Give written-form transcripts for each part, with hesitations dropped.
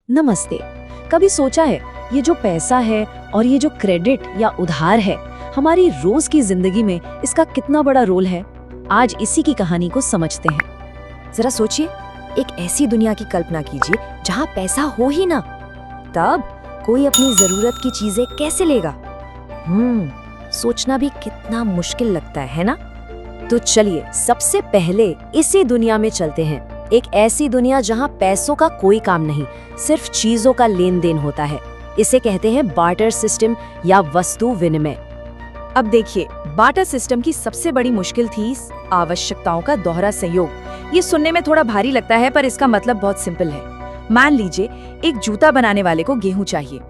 नमस्ते। कभी सोचा है ये जो पैसा है और ये जो क्रेडिट या उधार है, हमारी रोज की जिंदगी में इसका कितना बड़ा रोल है? आज इसी की कहानी को समझते हैं। जरा सोचिए, एक ऐसी दुनिया की कल्पना कीजिए जहाँ पैसा हो ही ना, तब कोई अपनी जरूरत की चीजें कैसे लेगा? सोचना भी कितना मुश्किल लगता है ना? तो चलिए सबसे पहले इसी दुनिया में चलते हैं। एक ऐसी दुनिया जहाँ पैसों का कोई काम नहीं, सिर्फ चीजों का लेन देन होता है। इसे कहते हैं बार्टर सिस्टम या वस्तु विनिमय। अब देखिए, बार्टर सिस्टम की सबसे बड़ी मुश्किल थी आवश्यकताओं का दोहरा सहयोग। ये सुनने में थोड़ा भारी लगता है, पर इसका मतलब बहुत सिंपल है। मान लीजिए एक जूता बनाने वाले को गेहूं चाहिए,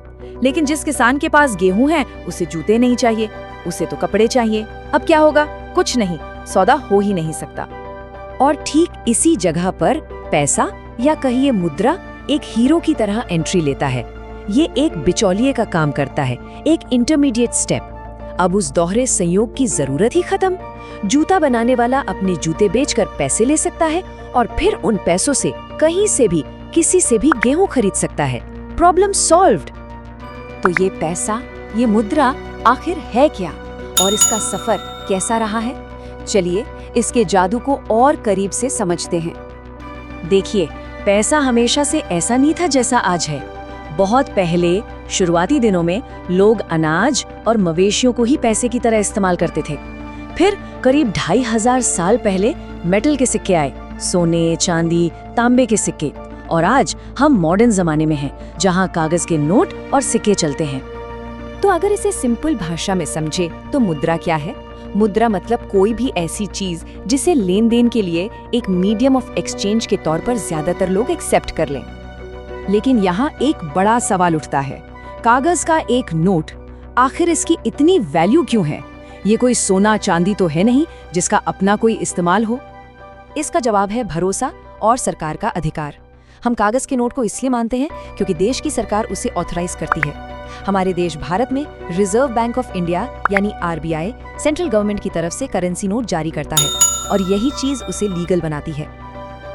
लेकिन जिस किसान के पास गेहूं है उसे जूते नहीं चाहिए, उसे तो कपड़े चाहिए। अब क्या होगा? कुछ नहीं, सौदा हो ही नहीं सकता। और ठीक इसी जगह पर पैसा या कहिए मुद्रा एक हीरो की तरह एंट्री लेता है। ये एक बिचौलिए का काम करता है, एक इंटरमीडिएट स्टेप। अब उस दोहरे संयोग की जरूरत ही खत्म। जूता बनाने वाला अपने जूते बेचकर पैसे ले सकता है और फिर उन पैसों से कहीं से भी किसी से भी गेहूं खरीद सकता है। Problem solved. तो ये पैसा, ये मुद्रा आखिर है क्या और इसका सफर कैसा रहा है? चलिए इसके जादू को और करीब से समझते हैं। देखिए, पैसा हमेशा से ऐसा नहीं था जैसा आज है। बहुत पहले शुरुआती दिनों में लोग अनाज और मवेशियों को ही पैसे की तरह इस्तेमाल करते थे। फिर करीब 2500 साल पहले मेटल के सिक्के आए, सोने, चांदी, तांबे के सिक्के। और आज हम मॉडर्न जमाने में हैं, जहां कागज के नोट और सिक्के चलते हैं। तो अगर इसे सिंपल भाषा में समझे तो मुद्रा क्या है? मुद्रा मतलब कोई भी ऐसी चीज जिसे लेन देन के लिए एक मीडियम ऑफ एक्सचेंज के तौर पर ज्यादातर लोग एक्सेप्ट कर लें। लेकिन यहाँ एक बड़ा सवाल उठता है। कागज का एक नोट, आखिर इसकी इतनी वैल्यू क्यों है? ये कोई सोना चांदी तो है नहीं जिसका अपना कोई इस्तेमाल हो। इसका जवाब है भरोसा और सरकार का अधिकार। हम कागज के नोट को इसलिए मानते हैं क्योंकि देश की सरकार उसे ऑथराइज करती है। हमारे देश भारत में रिजर्व बैंक ऑफ इंडिया यानी आरबीआई सेंट्रल गवर्नमेंट की तरफ से करेंसी नोट जारी करता है और यही चीज उसे लीगल बनाती है।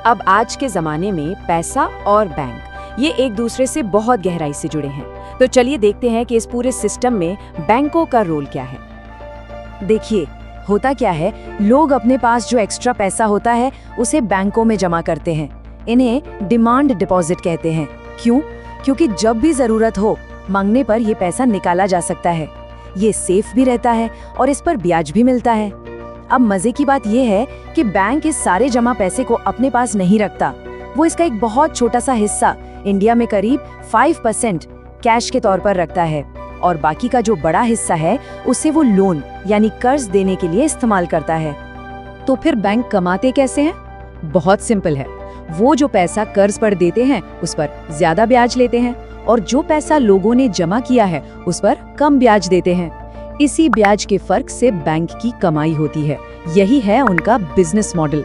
अब आज के जमाने में पैसा और बैंक ये एक दूसरे से बहुत गहराई से जुड़े हैं। तो चलिए देखते हैं कि इस पूरे सिस्टम में बैंकों का रोल क्या है। देखिए, होता क्या है, लोग अपने पास जो एक्स्ट्रा पैसा होता है उसे बैंकों में जमा करते हैं। इन्हें डिमांड डिपॉजिट कहते हैं। क्यों? क्योंकि जब भी जरूरत हो, मांगने पर ये पैसा निकाला जा सकता है। ये सेफ भी रहता है और इस पर ब्याज भी मिलता है। अब मजे की बात ये है कि बैंक इस सारे जमा पैसे को अपने पास नहीं रखता। वो इसका एक बहुत छोटा सा हिस्सा, इंडिया में करीब 5% कैश के तौर पर रखता है और बाकी का जो बड़ा हिस्सा है उसे वो लोन यानी कर्ज देने के लिए इस्तेमाल करता है। तो फिर बैंक कमाते कैसे हैं? बहुत सिंपल है। वो जो पैसा कर्ज पर देते हैं उस पर ज्यादा ब्याज लेते हैं और जो पैसा लोगों ने जमा किया है उस पर कम ब्याज देते हैं। इसी ब्याज के फर्क से बैंक की कमाई होती है। यही है उनका बिजनेस मॉडल।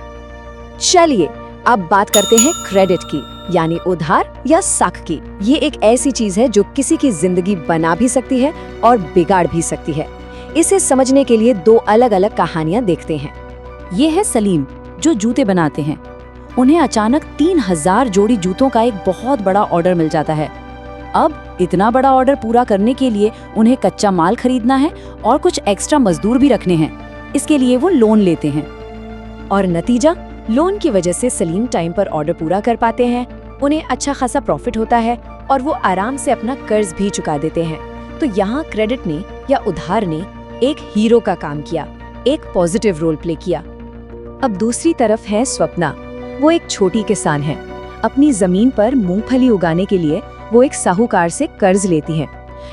चलिए अब बात करते हैं क्रेडिट की, यानी उधार या साख की। ये एक ऐसी चीज है जो किसी की जिंदगी बना भी सकती है और बिगाड़ भी सकती है। इसे समझने के लिए दो अलग अलग कहानियां देखते हैं। ये है सलीम, जो जूते बनाते हैं। उन्हें अचानक 3000 जोड़ी जूतों का एक बहुत बड़ा ऑर्डर मिल जाता है। अब इतना बड़ा ऑर्डर पूरा करने के लिए उन्हें कच्चा माल खरीदना है और कुछ एक्स्ट्रा मजदूर भी रखने हैं। इसके लिए वो लोन लेते हैं और नतीजा, लोन की वजह से सलीम टाइम पर ऑर्डर पूरा कर पाते हैं। उन्हें अच्छा खासा प्रॉफिट होता है और वो आराम से अपना कर्ज भी चुका देते हैं। तो यहाँ क्रेडिट ने या उधार ने एक हीरो का काम किया, एक पॉजिटिव रोल प्ले किया। अब दूसरी तरफ है स्वप्ना। वो एक छोटी किसान है। अपनी जमीन पर मूंगफली उगाने के लिए वो एक साहूकार से कर्ज लेती है,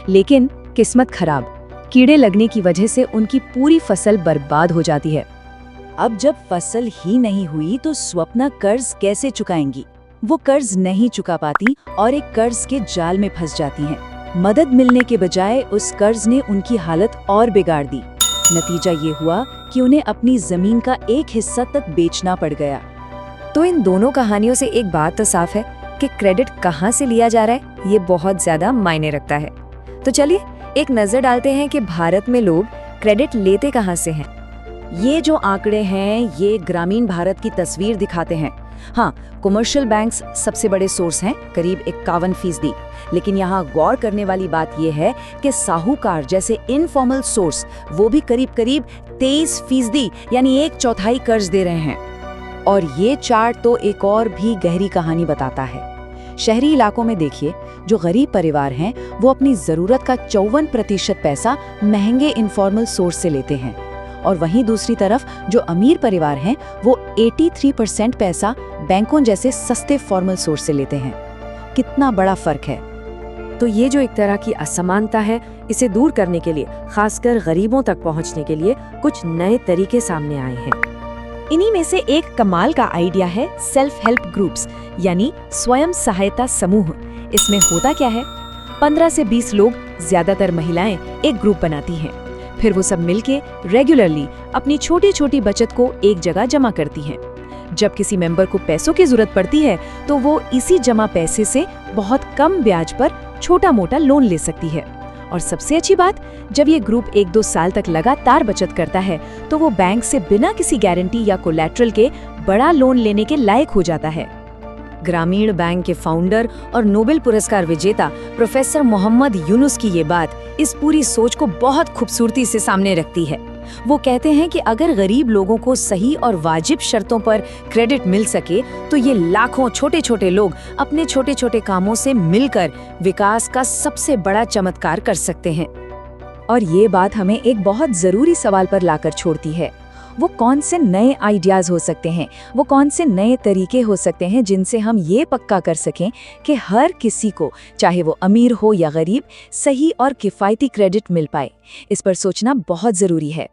लेकिन किस्मत खराब, कीड़े लगने की वजह से उनकी पूरी फसल बर्बाद हो जाती है। अब जब फसल ही नहीं हुई तो स्वप्ना कर्ज कैसे चुकाएंगी? वो कर्ज नहीं चुका पाती और एक कर्ज के जाल में फंस जाती हैं। मदद मिलने के बजाय उस कर्ज ने उनकी हालत और बिगाड़ दी। नतीजा ये हुआ कि उन्हें अपनी जमीन का एक हिस्सा तक बेचना पड़ गया। तो इन दोनों कहानियों से एक बात तो साफ है कि क्रेडिट कहाँ से लिया जा रहा है, ये बहुत ज्यादा मायने रखता है। तो चलिए एक नजर डालते हैं कि भारत में लोग क्रेडिट लेते कहाँ से हैं। ये जो आंकड़े हैं ये ग्रामीण भारत की तस्वीर दिखाते हैं। हाँ, कमर्शियल बैंक्स सबसे बड़े सोर्स हैं, करीब 51%। लेकिन यहाँ गौर करने वाली बात यह है कि साहूकार जैसे इनफॉर्मल सोर्स वो भी करीब 23%, यानी 1/4 कर्ज दे रहे हैं। और ये चार्ट तो एक और भी गहरी कहानी बताता है। शहरी इलाकों में देखिए, जो गरीब परिवार हैं वो अपनी ज़रूरत का 54% पैसा महंगे इनफॉर्मल सोर्स से लेते हैं, और वहीं दूसरी तरफ जो अमीर परिवार हैं वो 83% पैसा बैंकों जैसे सस्ते फॉर्मल सोर्स से लेते हैं। कितना बड़ा फर्क है। तो ये जो एक तरह की असमानता है, इसे दूर करने के लिए, खासकर गरीबों तक पहुंचने के लिए कुछ नए तरीके सामने आए हैं। इन्हीं में से एक कमाल का आइडिया है सेल्फ हेल्प ग्रुप्स, यानी स्वयं सहायता समूह। इसमें होता क्या है, 15 से 20 लोग, ज्यादातर महिलाएं, एक ग्रुप बनाती हैं। फिर वो सब मिलके रेगुलरली अपनी छोटी छोटी बचत को एक जगह जमा करती हैं। जब किसी मेंबर को पैसों की जरूरत पड़ती है तो वो इसी जमा पैसे से बहुत कम ब्याज पर छोटा मोटा लोन ले सकती है। और सबसे अच्छी बात, जब ये ग्रुप 1-2 साल तक लगातार बचत करता है तो वो बैंक से बिना किसी गारंटी या कोलैटरल के बड़ा लोन लेने के लायक हो जाता है। ग्रामीण बैंक के फाउंडर और नोबेल पुरस्कार विजेता प्रोफेसर मोहम्मद यूनुस की ये बात इस पूरी सोच को बहुत खूबसूरती से सामने रखती है। वो कहते हैं कि अगर गरीब लोगों को सही और वाजिब शर्तों पर क्रेडिट मिल सके तो ये लाखों छोटे छोटे लोग अपने छोटे छोटे कामों से मिलकर विकास का सबसे बड़ा चमत्कार कर सकते हैं। और ये बात हमें एक बहुत ज़रूरी सवाल पर लाकर छोड़ती है, वो कौन से नए आइडियाज़ हो सकते हैं, वो कौन से नए तरीके हो सकते हैं जिनसे हम ये पक्का कर सकें कि हर किसी को, चाहे वो अमीर हो या गरीब, सही और किफ़ायती क्रेडिट मिल पाए। इस पर सोचना बहुत ज़रूरी है।